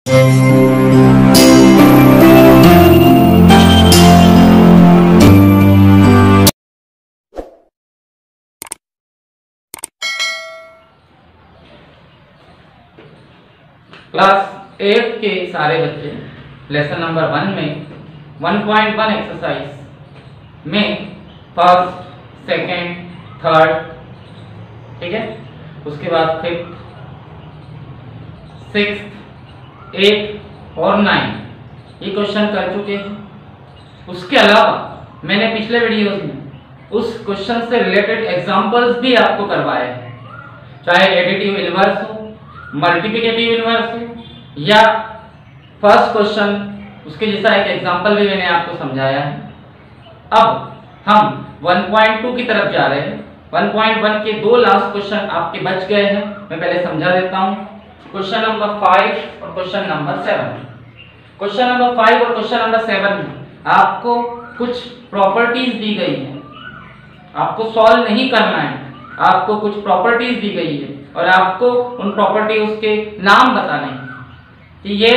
Class 8 के सारे बच्चे लेसन नंबर 1 में 1.1 एक्सरसाइज में फर्स्ट, सेकंड, थर्ड, ठीक है, उसके बाद फिफ्थ, सिक्स्थ, 8 और 9 ये क्वेश्चन कर चुके हैं। उसके अलावा मैंने पिछले वीडियोस में उस क्वेश्चन से रिलेटेड एग्जांपल्स भी आपको करवाए हैं, चाहे एडिटिव इनवर्स हो, मल्टीप्लिकेटिव इनवर्स हो या फर्स्ट क्वेश्चन उसके जैसा एक एग्जांपल भी मैंने आपको समझाया है। अब हम 1.2 की तरफ जा रहे हैं। 1.1 के दो लास्ट क्वेश्चन आपके बच गए हैं, मैं पहले समझा देता हूं। क्वेश्चन नंबर 5 और क्वेश्चन नंबर 7। क्वेश्चन नंबर 5 और क्वेश्चन नंबर 7 में आपको कुछ प्रॉपर्टीज दी गई है, आपको सॉल्व नहीं करना है, आपको कुछ प्रॉपर्टीज दी गई है और आपको उन प्रॉपर्टीज के नाम बताने हैं कि ये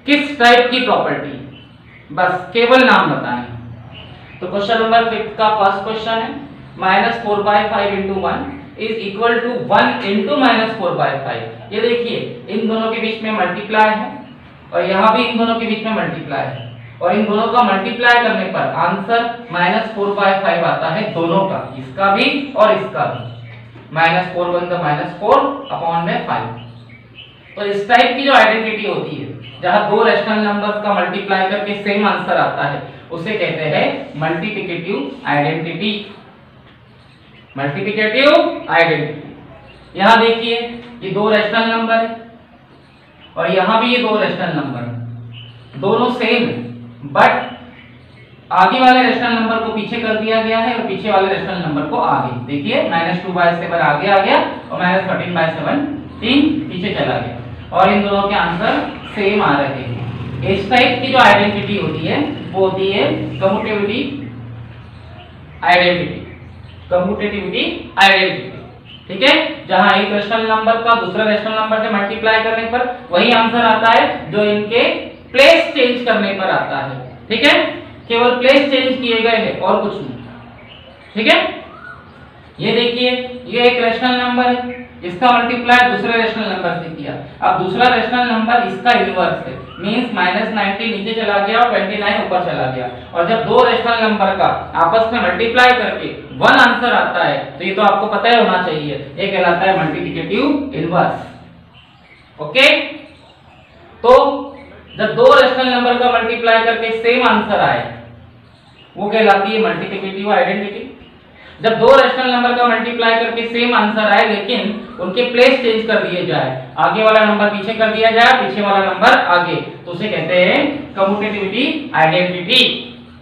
किस टाइप की प्रॉपर्टी है, बस केवल नाम बताने हैं। तो क्वेश्चन नंबर 5 का फर्स्ट क्वेश्चन है -4/5 × 1 इज इक्वल टू 1 × -4/5। ये देखिए इन दोनों के बीच में मल्टीप्लाई है और यहाँ भी इन दोनों के बीच में मल्टीप्लाई है और इन दोनों का मल्टीप्लाई करने पर आंसर -4/5 आता है दोनों का, इसका भी और इसका भी। -4 × -4/5। तो इस टाइप की जो आइडेंटिटी होती है जहां दो रैशनल नंबर्स का मल्टीप्लाई करके सेम आंसर आता है उसे कहते हैं मल्टीप्लिकेटिव आइडेंटिटी। Multiplicative identity. यहां देखिए ये दो रैशनल नंबर है और यहां भी ये दो रैशनल नंबर है, दोनों सेम है, बट आगे वाले रैशनल नंबर को पीछे कर दिया गया है और पीछे वाले रैशनल नंबर को आगे। देखिए -2/7 आगे आ गया और -13/7 3 पीछे चला गया और इन दोनों के आंसर सेम आ रहे हैं। इस टाइप की जो आइडेंटिटी होती है वो होती है कम्यूटेटिविटी आइडेंटिटी। कम्यूटेटिविटी आइडेंटिटी, ठीक है, जहां एक रैशनल नंबर का दूसरा रैशनल नंबर से मल्टीप्लाई करने पर वही आंसर आता है जो इनके प्लेस चेंज करने पर आता है, ठीक है, केवल प्लेस चेंज किए गए हैं और कुछ नहीं, ठीक है। ये देखिए ये एक रैशनल नंबर है, इसका मल्टीप्लाई दूसरे रैशनल नंबर से किया। अब दूसरा रैशनल नंबर इसका इनवर्स है, मींस -90 नीचे चला गया और 29 ऊपर चला गया। और जब दो रैशनल नंबर का आपस में मल्टीप्लाई करके 1 आंसर आता है तो ये तो आपको पता ही होना चाहिए, ये कहलाता है मल्टीप्लिकेटिव इनवर्स। ओके, तो जब दो रैशनल नंबर का मल्टीप्लाई करके सेम आंसर आए वो कहलाती है मल्टीप्लिकेटिव आइडेंटिटी। जब दो रैशनल नंबर का मल्टीप्लाई करके सेम आंसर आए लेकिन उनके प्लेस चेंज कर दिए जाए, आगे वाला नंबर पीछे कर दिया जाए, पीछे वाला नंबर आगे, तो उसे कहते हैं कम्यूटेटिविटी आइडेंटिटी।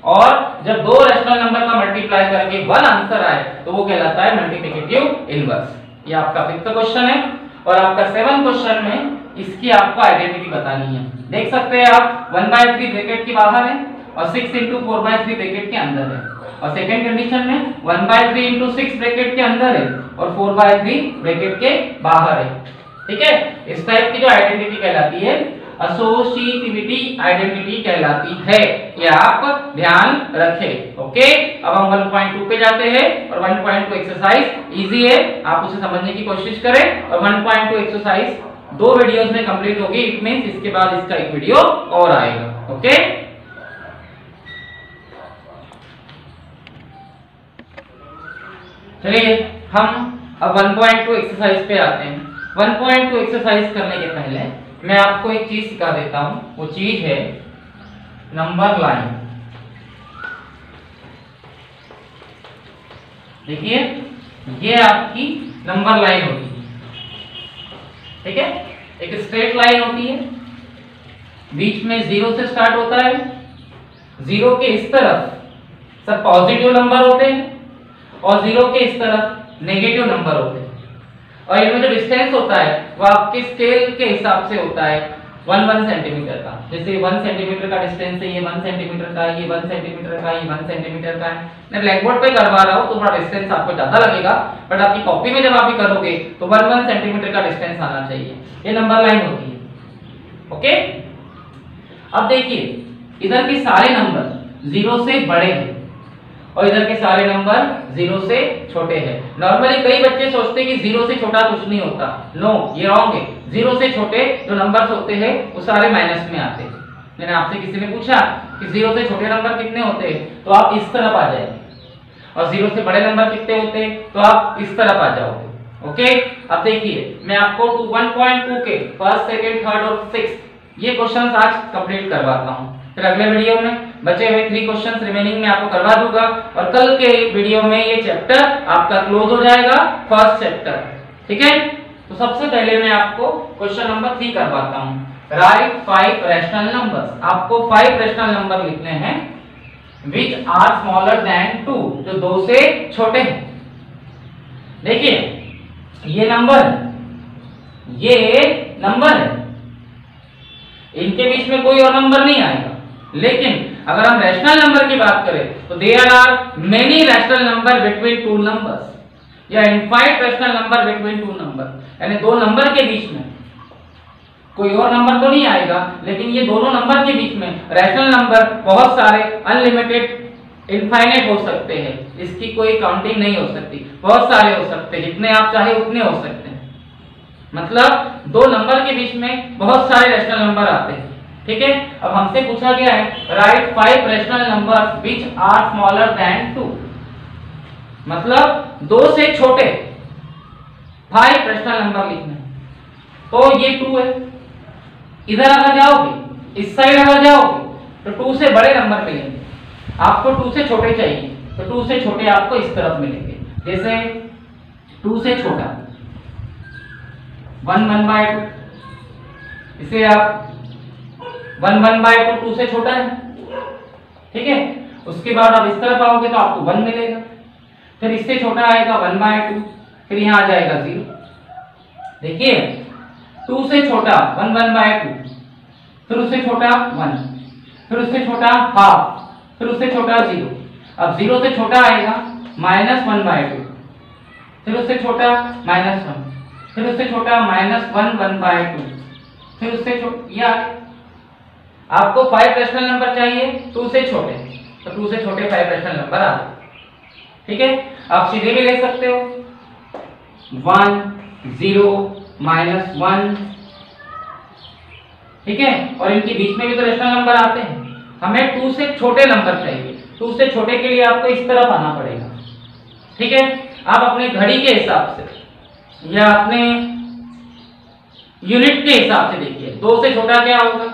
और जब दो रैशनल नंबर का मल्टीप्लाई करके 1 आंसर आए तो वो कहलाता है मल्टीप्लिकेटिव इनवर्स। ये आपका 5th क्वेश्चन है और आपका 7th क्वेश्चन में इसकी आपको आइडेंटिटी बतानी है। देख सकते हैं आप 1/3 ब्रैकेट के बाहर है और 6 × 4/3 ब्रैकेट के अंदर है और सेकंड कंडीशन में 1/3 × 6 ब्रैकेट के अंदर है और 4/3 ब्रैकेट के बाहर है, ठीक है। इस टाइप की जो आइडेंटिटी कहलाती है एसोसिएटिविटी आइडेंटिटी कहलाती है, ये आप ध्यान रखें। ओके, अब हम 1.2 पे जाते हैं और 1.2 एक्सरसाइज इजी है, आप उसे समझने की कोशिश करें और 1.2 एक्सरसाइज 2 वीडियोस में कंप्लीट होगी, इट मींस इसके बाद इसका एक वीडियो और आएगा। ओके, चलिए हम अब 1.2 एक्सरसाइज पे आते हैं। 1.2 एक्सरसाइज करने के पहले मैं आपको एक चीज सिखा देता हूं, वो चीज है नंबर लाइन। देखिए ये आपकी नंबर लाइन होती है, ठीक है, एक स्ट्रेट लाइन होती है, बीच में 0 से स्टार्ट होता है, 0 के इस तरफ सब पॉजिटिव नंबर होते हैं और 0 के इस तरफ नेगेटिव नंबर होते हैं और इनमें जो डिस्टेंस होता है वो आपके स्केल के हिसाब से होता है 1 सेंटीमीटर का। जैसे 1 सेंटीमीटर का डिस्टेंस है, ये 1 सेंटीमीटर का, ये 1 सेंटीमीटर का, ये 1 सेंटीमीटर का है। मैं ब्लैक बोर्ड पे करवा रहा हूँ तो थोड़ा डिस्टेंस आपको ज्यादा लगेगा, बट आपकी कॉपी में जब आप भी करोगे तो 1 सेंटीमीटर का डिस्टेंस आना चाहिए। ये नंबर लाइन होती है। ओके, अब देखिए इधर के सारे नंबर 0 से बड़े हैं और इधर के सारे नंबर 0 से छोटे हैं। नॉर्मली कई बच्चे सोचते हैं कि 0 से छोटा कुछ नहीं होता। नो, ये रॉन्ग है। 0 से छोटे जो नंबर्स होते हैं वो सारे माइनस में आते हैं। मैंने आपसे किसी ने पूछा कि 0 से छोटे नंबर कितने होते हैं, तो आप इस तरफ आ जाएंगे, और 0 से बड़े नंबर कितने होते हैं तो आप इस तरफ आ जाओगे। ओके, अब देखिए मैं आपको 1.2 के फर्स्ट, सेकंड, थर्ड और सिक्स्थ ये क्वेश्चंस आज कंप्लीट करवाता हूँ। फिर अगले वीडियो में बचे हुए 3 क्वेश्चंस रिमेनिंग में आपको करवा दूंगा और कल के वीडियो में ये चैप्टर आपका क्लोज हो जाएगा, फर्स्ट चैप्टर। ठीक है, तो सबसे पहले मैं आपको क्वेश्चन नंबर 3 करवाता हूँ। Right 5 rational numbers. आपको 5 रैशनल नंबर लिखने हैं which are smaller than 2, जो 2 से छोटे हैं। देखिए ये नंबर है, इनके बीच में कोई और नंबर नहीं आएगा। लेकिन अगर हम रैशनल नंबर की बात करें तो there are many rational number between 2 numbers या infinite rational number between 2 number, यानी 2 नंबर के बीच में कोई और नंबर तो नहीं आएगा, लेकिन ये दोनों नंबर के बीच में रैशनल नंबर बहुत सारे, अनलिमिटेड, इनफाइनाइट हो सकते हैं। इसकी कोई काउंटिंग नहीं हो सकती, बहुत सारे हो सकते हैं, जितने आप चाहे उतने हो सकते हैं। मतलब 2 नंबर के बीच में बहुत सारे रैशनल नंबर आते हैं। ठीक है, अब हमसे पूछा गया है right 5 rational numbers which are smaller than 2, मतलब 2 से छोटे 5 रैशनल नंबर लिखने हैं। तो ये 2 है, इधर अगर जाओगे, इस साइड अगर जाओगे तो 2 से बड़े नंबर मिलेंगे। आपको 2 से छोटे चाहिए तो 2 से छोटे आपको इस तरफ मिलेंगे। जैसे 2 से छोटा 1/2, इसे आप 1/2 2 से छोटा है। ठीक है, उसके बाद आप इस तरफ आओगे तो आपको 1 मिलेगा, फिर इससे छोटा आएगा 1/2, फिर यहाँ आ जाएगा 0। देखिए 2 से छोटा 1/2, फिर उससे छोटा 1, फिर उससे छोटा हाफ, फिर उससे छोटा 0। अब 0 से छोटा आएगा -1/2, फिर उससे छोटा -1, फिर उससे छोटा -1/2, फिर उससे छोटा। आपको 5 रैशनल नंबर चाहिए 2 से छोटे, तो 2 से छोटे 5 रैशनल नंबर आ गए। ठीक है, आप सीधे भी ले सकते हो 1 0 -1। ठीक है, और इनके बीच में भी तो रैशनल नंबर आते हैं। हमें 2 से छोटे नंबर चाहिए, 2 से छोटे के लिए आपको इस तरफ आना पड़ेगा। ठीक है, आप अपने घड़ी के हिसाब से या अपने यूनिट के हिसाब से देखिए 2 से छोटा क्या होगा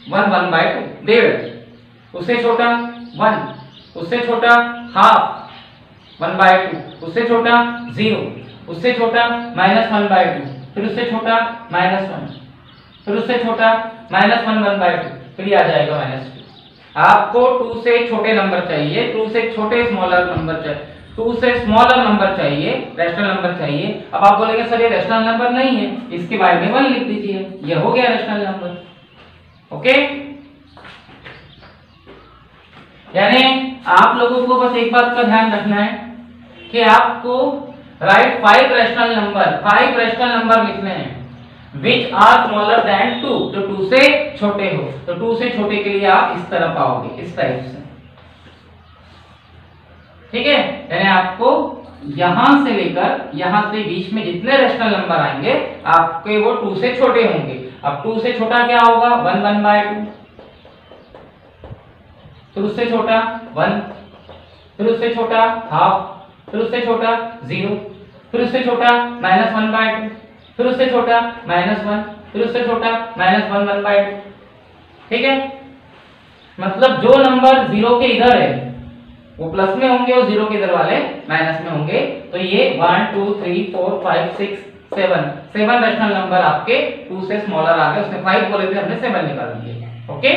1/2, 1.5, उससे छोटा 1, उससे छोटा हाफ 1/2, उससे छोटा 0, उससे छोटा -1/2, फिर उससे छोटा -1, फिर उससे छोटा -1/2, फिर आ जाएगा -2। आपको 2 से छोटे नंबर चाहिए, 2 से छोटे स्मॉलर नंबर चाहिए, 2 से स्मॉलर नंबर चाहिए, रैशनल नंबर चाहिए। अब आप बोलेंगे सर ये रैशनल नंबर नहीं है, इसके बारे में 1 लिख दीजिए, ये हो गया रैशनल नंबर। ओके, यानी आप लोगों को बस एक बात का ध्यान रखना है कि आपको राइट 5 रैशनल नंबर लिखने हैं which are smaller than 2, जो 2 से छोटे हो। तो 2 से छोटे के लिए आप इस तरफ आओगे, इस टाइप से। ठीक है, यानी आपको यहां से लेकर यहां से बीच में जितने रैशनल नंबर आएंगे आपके वो 2 से छोटे होंगे। अब 2 से छोटा क्या होगा 1/2, फिर उससे छोटा 1, फिर उससे छोटा हाफ, फिर उससे छोटा 0, फिर उससे छोटा -1/2, फिर उससे छोटा -1, फिर उससे छोटा -1/2। ठीक है, मतलब जो नंबर 0 के इधर है वो प्लस में होंगे और 0 के इधर वाले माइनस में होंगे। तो ये 1 2 3 4 5 6 7 रैशनल नंबर आपके 2 से स्मॉलर आ गए। उसने 5 बोले थे, हमने 7 निकाल दिए। ओके,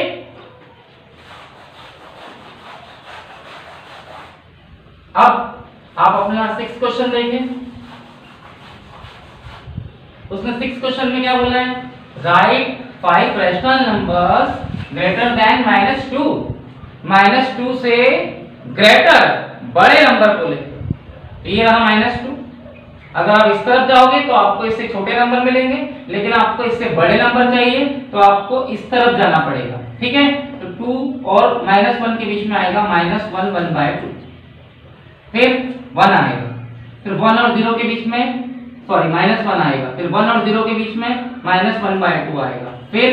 अब आप अपना 6 क्वेश्चन देखें। उसने 6 क्वेश्चन में क्या बोला है, right 5 rational numbers greater than -2, -2 से ग्रेटर बड़े नंबर को लेते। ये रहा -2, अगर आप इस तरफ जाओगे तो आपको इससे छोटे नंबर मिलेंगे, लेकिन आपको इससे बड़े नंबर चाहिए तो आपको इस तरफ जाना पड़ेगा। ठीक है, तो 2 और -1 के बीच में आएगा -1 1/2, फिर 1 आएगा, फिर 1 और 0 के बीच में सॉरी -1 आएगा, फिर 1 और 0 के बीच में -1/2 आएगा, फिर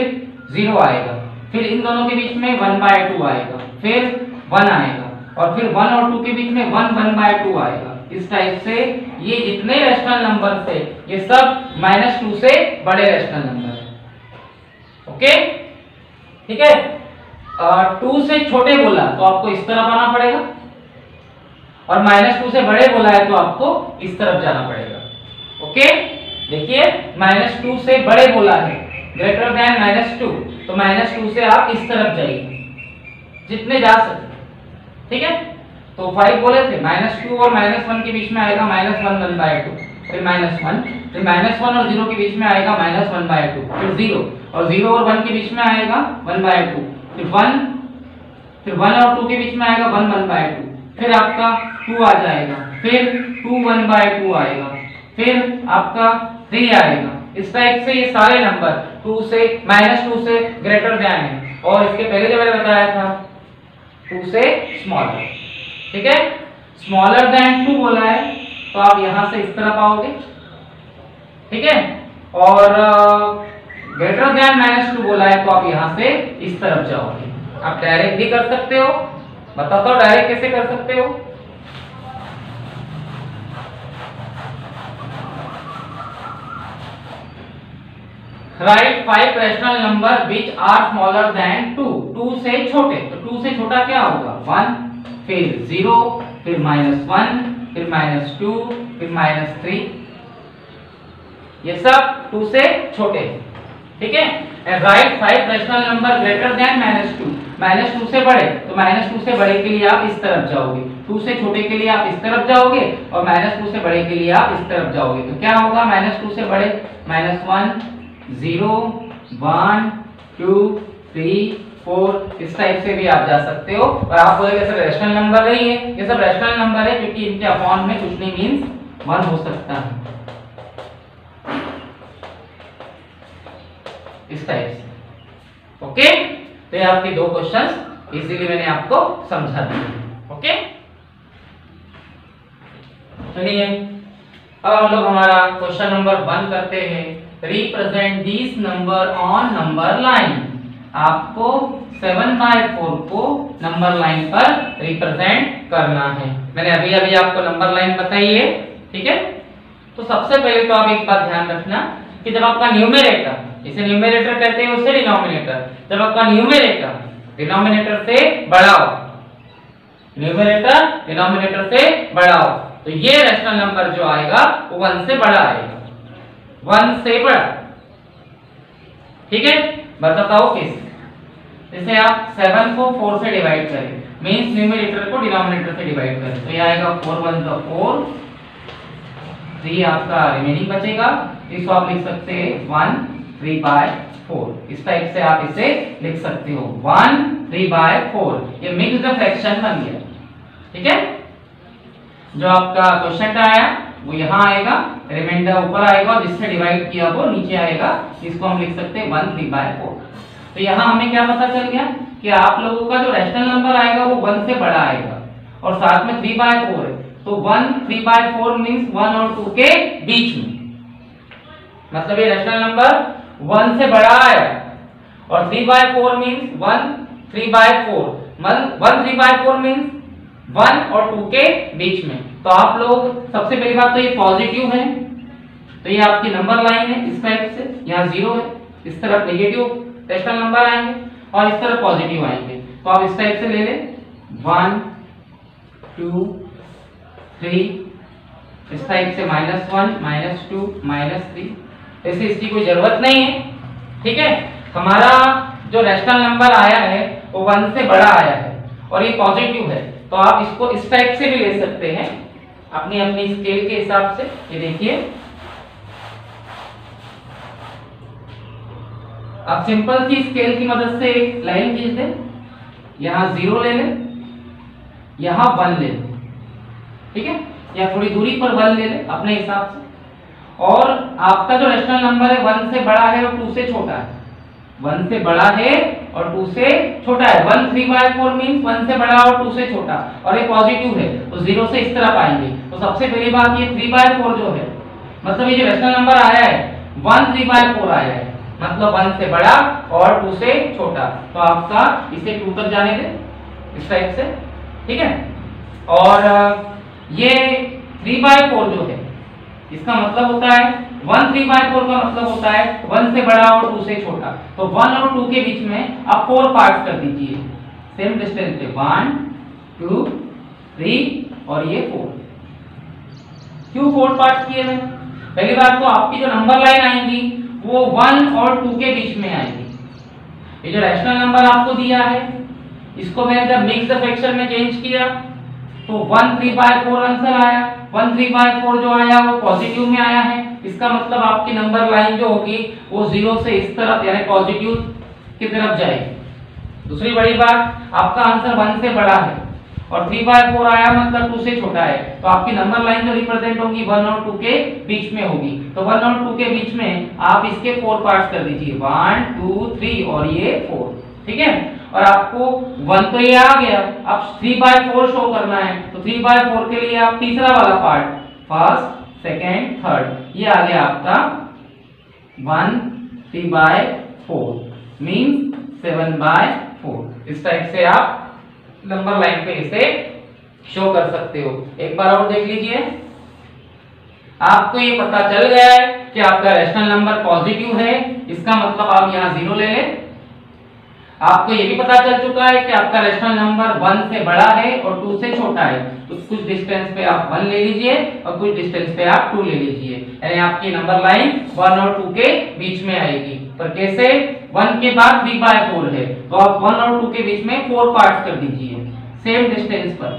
0 आएगा, फिर इन दोनों के बीच में 1/2 आएगा, फिर 1 आएगा, और फिर 1 और 2 के बीच में 1/2 आएगा। इस टाइप से ये जितने रैशनल नंबर थे ये सब -2 से बड़े रैशनल नंबर है। ओके, ठीक है। 2 से छोटे बोला तो आपको इस तरफ आना पड़ेगा, और -2 से बड़े बोला है तो आपको इस तरफ जाना पड़ेगा। ओके, देखिए -2 से बड़े बोला है ग्रेटर देन -2, तो -2 से आप इस तरफ जाइए जितने जा सके। ठीक है, तो 5 बोले थे, -2 और -1 के बीच में आएगा -1 1/2, फिर -1, फिर -1 और 0 के बीच में आएगा -1/2, फिर 0, और 0 और 1 के बीच में आएगा 1/2, फिर 1, फिर 1 और 2 के बीच में आएगा 1 1/2, फिर आपका 2 आ जाएगा, फिर 2 1/2 आएगा, फिर आपका 3 आएगा। इस टाइप से ये सारे नंबर 2 से -2 से ग्रेटर देन है, और इसके पहले जो मैंने बताया था 2 से स्मॉलर। ठीक है, स्मॉलर देन 2 बोला है तो आप यहां से इस तरफ आओगे। ठीक है, और ग्रेटर देन -2 बोला है तो आप यहां से इस तरफ जाओगे। आप डायरेक्ट भी कर सकते हो, बताता हूं डायरेक्ट कैसे कर सकते हो। Right 5 rational number which are smaller than 2, 2 से छोटे, तो 2 से छोटा क्या होगा 1, फिर 0, फिर -1, फिर -2, फिर -3, ये सब 2 से छोटे। ठीक है, right 5 rational number greater than -2, -2 से बड़े, तो -2 से बड़े के लिए आप इस तरफ जाओगे, 2 से छोटे के लिए आप इस तरफ जाओगे, और -2 से बड़े के लिए आप इस तरफ जाओगे। तो क्या होगा -2 से बड़े -1 0 1 2 3 4, इस टाइप से भी आप जा सकते हो। और आप बोलेंगे सर रैशनल नंबर नहीं है, ये सब रैशनल नंबर है क्योंकि इनके अपॉन में कुछ नहीं मींस 1 हो सकता है, इस टाइप से। ओके, तो ये आपके 2 क्वेश्चंस इजीली मैंने आपको समझा दिए। ओके, चलिए अब हम लोग हमारा क्वेश्चन नंबर 1 करते हैं। Represent this number on number line. आपको 7/4 को नंबर लाइन पर रिप्रेजेंट करना है। मैंने अभी अभी आपको नंबर लाइन बताई है। ठीक है, तो सबसे पहले तो आप एक बात ध्यान रखना कि जब आपका न्यूमरेटर, इसे न्यूमरेटर कहते हैं उससे डिनोमिनेटर, जब आपका न्यूमरेटर डिनोमिनेटर से बड़ा हो, न्यूमरेटर डिनोमिनेटर से बड़ा हो, तो ये रैशनल नंबर जो आएगा वो 1 से बड़ा आएगा, 1 से बड़ा। ठीक है, बताता हूं किस, जैसे आप 7 को 4 से डिवाइड करें, मींस न्यूमरेटर को डिनोमिनेटर से डिवाइड करें, तो ये आएगा 4 1 = 4, 3 आपका रिमेनिंग बचेगा, इसको आप लिख सकते हैं 1 3/4। इस टाइप से आप इसे लिख सकते हो 1 3/4। ये मिक्स्ड फ्रैक्शन बन गया। ठीक है, जो आपका क्वेश्चन आया वो यहाँ आएगा, रिमाइंडर ऊपर आएगा, जिससे डिवाइड किया वो नीचे आएगा, इसको हम लिख सकते हैं 1 3/4। तो यहाँ हमें क्या पता चल गया कि आप लोगों का जो रैशनल नंबर आएगा वो 1 से बड़ा आएगा, और साथ में 3/4 है, तो 1 3/4 मींस 1 और 2 के बीच में, मतलब ये रैशनल नंबर 1 से बड़ा आया, और 3/4 मींस 1 3/4, 1 3/4 मींस 1 और 2 के बीच में। तो आप लोग सबसे पहली बात तो ये पॉजिटिव है, तो ये आपकी नंबर लाइन है इस टाइप से, यहाँ 0 है, इस तरफ नेगेटिव रैशनल नंबर आएंगे और इस तरफ पॉजिटिव आएंगे, तो आप इस टाइप से ले लें 1 2 3, इस टाइप से -1 -2 -3, ऐसे इसकी कोई जरूरत नहीं है। ठीक है, हमारा जो रैशनल नंबर आया है वो 1 से बड़ा आया है और ये पॉजिटिव है, तो आप इसको इस टाइप से भी ले सकते हैं अपनी अपनी स्केल के हिसाब से। ये देखिए, आप सिंपल सी स्केल की मदद से एक लाइन खींच दें, यहाँ 0 ले लें, यहाँ 1 ले लें, ठीक है, या थोड़ी दूरी पर 1 ले लें अपने हिसाब से, और आपका जो रेशनल नंबर है 1 से बड़ा है और 2 से छोटा है। 1 से बड़ा है और 2 से छोटा है। 1 3/4 मींस 1 से बड़ा और 2 से छोटा, और ये पॉजिटिव है तो 0 से इस तरफ आएंगे। तो सबसे पहली बात ये 3/4 जो है, मतलब ये जो रेशनल नंबर आया है 1 3/4 आया है, मतलब 1 से बड़ा और 2 से छोटा। तो आपका इसे 2 तक जाने दे इस टाइप से, ठीक है। और ये 3/4 जो है इसका मतलब होता है 1 3/4 का मतलब होता है 1 से बड़ा और 2 से छोटा। तो 1 और 2 के बीच में आप 4 पार्ट्स कर दीजिए सेम डिस्टेंस पे, 1 2 3 और ये 4। क्यों 4 पार्ट्स किए मैंने? पहली बात तो आपकी जो नंबर लाइन आएगी वो 1 और 2 के बीच में आएगी। ये जो रैशनल नंबर आपको दिया है इसको मैंने जब मिक्स्ड फ्रैक्शन में चेंज किया तो 1 3/4 आंसर आया। 1 3/4 जो आया वो पॉजिटिव में आया है, इसका मतलब आपकी नंबर लाइन जो होगी वो 0 से इस तरफ यानी पॉजिटिव की तरफ जाएगी। दूसरी बड़ी बात, आपका आंसर 1 से बड़ा है और 3/4 आया मतलब 2 से छोटा है, तो आपकी नंबर लाइन जो रिप्रेजेंट होगी 1 और 2 के बीच में होगी। तो 1 और 2 के बीच में आप इसके 4 पार्ट्स कर दीजिए, 1 2 3 और ये 4, ठीक है। और आपको 1 तो ये आ गया, अब 3/4 शो करना है तो 3/4 के लिए आप तीसरा वाला पार्ट, फर्स्ट सेकेंड थर्ड, ये आ गया आपका 1 3/4 मींस 7/4। इस टाइप से आप नंबर लाइन पे इसे शो कर सकते हो। एक बार और देख लीजिए, आपको ये पता चल गया है कि आपका रैशनल नंबर पॉजिटिव है, इसका मतलब आप यहाँ 0 ले लें। आपको ये भी पता चल चुका है कि आपका रैशनल नंबर 1 से बड़ा है और 2 से छोटा है, तो कुछ डिस्टेंस पे आप 1 ले लीजिए और कुछ डिस्टेंस पे आप 2 ले लीजिए, यानी आपकी नंबर लाइन 1 और 2 के बीच में आएगी। पर कैसे? 1 के बाद 3/4 है तो आप 1 और 2 के बीच में 4 पार्ट्स कर दीजिए सेम डिस्टेंस पर,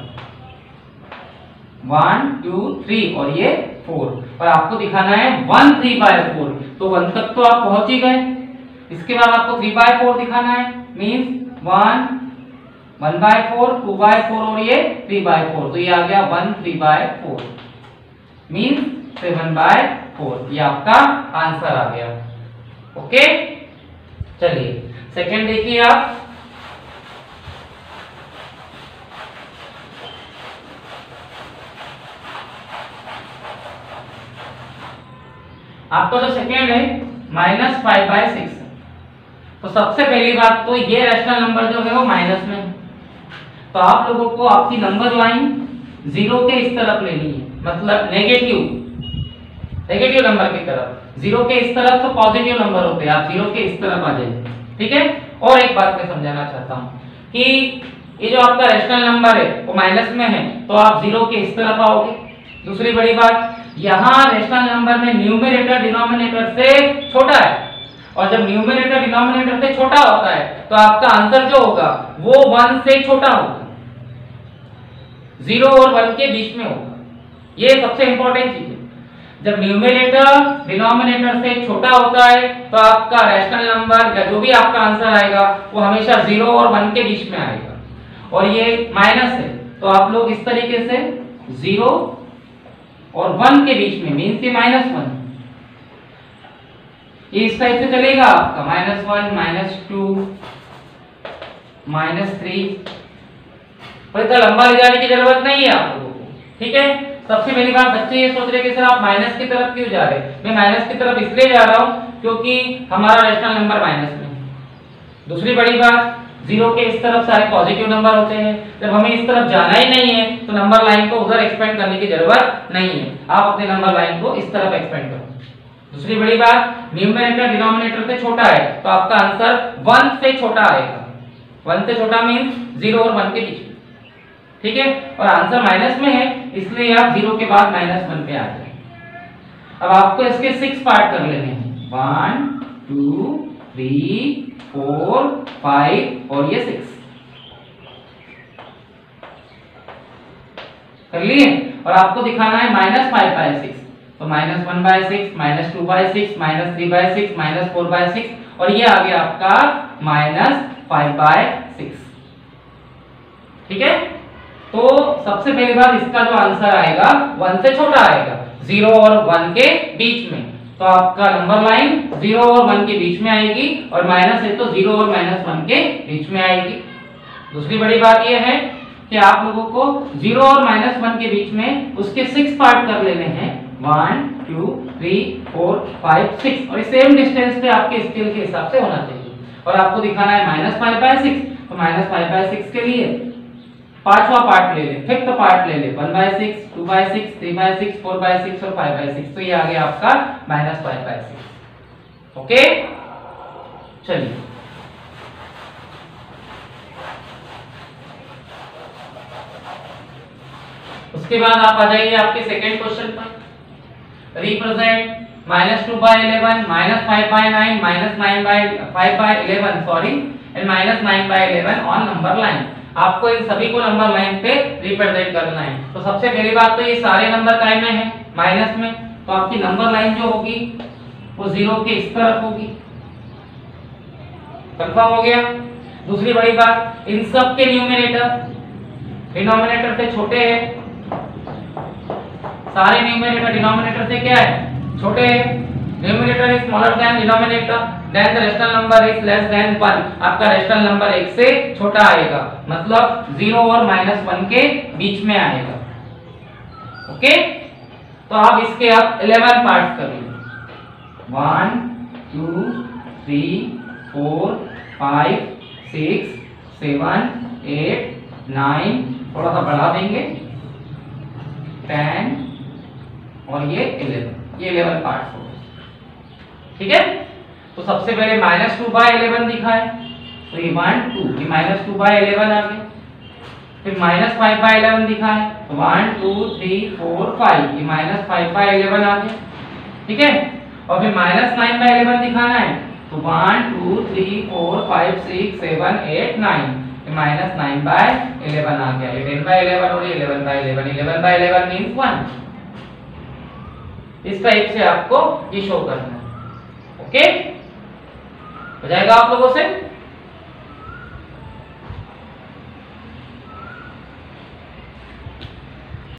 1 2 3 और ये 4। और आपको दिखाना है 1 3/4, तो 1 तक तो आप पहुंच ही गए, इसके बाद आपको 3/4 दिखाना है, मींस 1 1/4 2/4 और ये 3/4, तो ये आ गया 1 3/4 मींस 7/4। ये आपका आंसर आ गया। ओके, चलिए सेकंड देखिए आप। आपका जो सेकंड है -5/6, तो सबसे पहली बात तो ये रैशनल नंबर जो है वो माइनस में है, तो आप लोगों को आपकी नंबर लाइन 0 के इस तरफ लेनी है, मतलब नेगेटिव नंबर की तरफ। 0 के इस तरफ तो पॉजिटिव नंबर होते हैं, आप 0 के इस तरफ आ जाइए, ठीक है। और एक बात मैं समझाना चाहता हूँ कि ये जो आपका रैशनल नंबर है वो माइनस में है, तो आप 0 के इस तरफ आओगे। दूसरी बड़ी बात, यहाँ रैशनल नंबर में न्यूमरेटर डिनोमिनेटर से छोटा है, और जब न्यूमरेटर डिनोमिनेटर से छोटा होता है तो आपका आंसर जो होगा वो 1 से छोटा होगा, 0 और 1 के बीच में होगा। ये सबसे इंपॉर्टेंट चीज है। जब न्यूमरेटर डिनोमिनेटर से छोटा होता है तो आपका रैशनल नंबर या जो भी आपका आंसर आएगा वो हमेशा 0 और 1 के बीच में आएगा, और ये माइनस है तो आप लोग इस तरीके से 0 और 1 के बीच में, मीन्स ये -1, ये इस टाइप से चलेगा आपका -1 -2 -3। पर इतना लंबा ले जाने की जरूरत नहीं है आप लोगों को, ठीक है। सबसे पहली बात, बच्चे ये सोच रहे कि सर आप माइनस की तरफ क्यों जा रहे हैं? मैं माइनस की तरफ इसलिए जा रहा हूं क्योंकि हमारा रैशनल नंबर माइनस में है। दूसरी बड़ी बात, 0 के इस तरफ सारे पॉजिटिव नंबर होते हैं, जब हमें इस तरफ जाना ही नहीं है तो नंबर लाइन को उधर एक्सपेंड करने की जरूरत नहीं है, आप अपने नंबर लाइन को इस तरफ एक्सपेंड करो। दूसरी बड़ी बात, न्यूमरेटर डिनोमिनेटर से छोटा है तो आपका आंसर 1 से छोटा आएगा। 1 से छोटा मींस 0 और 1 के बीच में, ठीक है। और आंसर माइनस में है इसलिए आप 0 के बाद -1 पे आ जाए। अब आपको इसके 6 पार्ट कर लेने हैं, 1 2 3 4 5 और ये 6 कर लिए। और आपको दिखाना है -5/6, तो -1/6 -2/6 -3/6 -4/6 और ये आ गया आपका -5/6, ठीक है। तो सबसे पहली बार इसका जो आंसर आएगा 1 से छोटा आएगा, 0 और 1 के बीच में, तो आपका नंबर लाइन 0 और 1 के बीच में आएगी और माइनस है तो 0 और -1 के बीच में आएगी। दूसरी बड़ी बात यह है कि आप लोगों को 0 और -1 के बीच में उसके 6 पार्ट कर लेने हैं, 1 2 3 4 5 6, और सेम डिस्टेंस पे आपके स्केल के हिसाब से होना चाहिए। और आपको दिखाना है -5/6, तो -5/6 के लिए पांचवा पार्ट ले ले, फिफ्थ पार्ट ले ले, 1/6 2/6 3/6 4/6 और 5/6, तो ये आ गया आपका -5/6। ओके, चलिए उसके बाद आप आ जाइए आपके सेकंड क्वेश्चन पर। Represent -2/11 -5/9 -5/11 sorry and -9/11 on number line. आपको इन सभी को नंबर लाइन पे रिप्रेजेंट करना है। तो सबसे पहली बात तो ये सारे नंबर काय में है, माइनस में, तो आपकी नंबर लाइन जो होगी वो 0 के इस तरफ होगी। कंफर्म हो गया। दूसरी बड़ी बात, इन सब के न्यूमरेटर डिनोमिनेटर से छोटे हैं, सारे न्यूमरेटर डिनोमिनेटर से क्या है, छोटे हैं। Numerator is smaller than denominator, then the rational number is less than 1। आपका रेशनल नंबर 1 से छोटा आएगा, मतलब 0 और -1 के बीच में आएगा। ओके, तो आप इसके आप 11 पार्ट्स कर लीजिए, 1 2 3 4 5 6 7 8 9, थोड़ा सा बढ़ा देंगे 10 और ये 11, ये 11 पार्ट्स हो गए। ठीक है, तो सबसे पहले -2/11 दिखा है, तो ये 1 2, ये -2/11 आ गया। फिर -5/11 दिखा है, तो 1 2 3 4 5, ये -5/11 आ गया। ठीक है, और फिर -9/11 दिखाना है, तो 1 2 3 4 5 6 7 8 9, ये -9/11 आ गया। ये 10/11 और 11/11, 11/11 मींस 1। इस टाइप से आपको ये शो करना है। ओके, हो जाएगा आप लोगों से।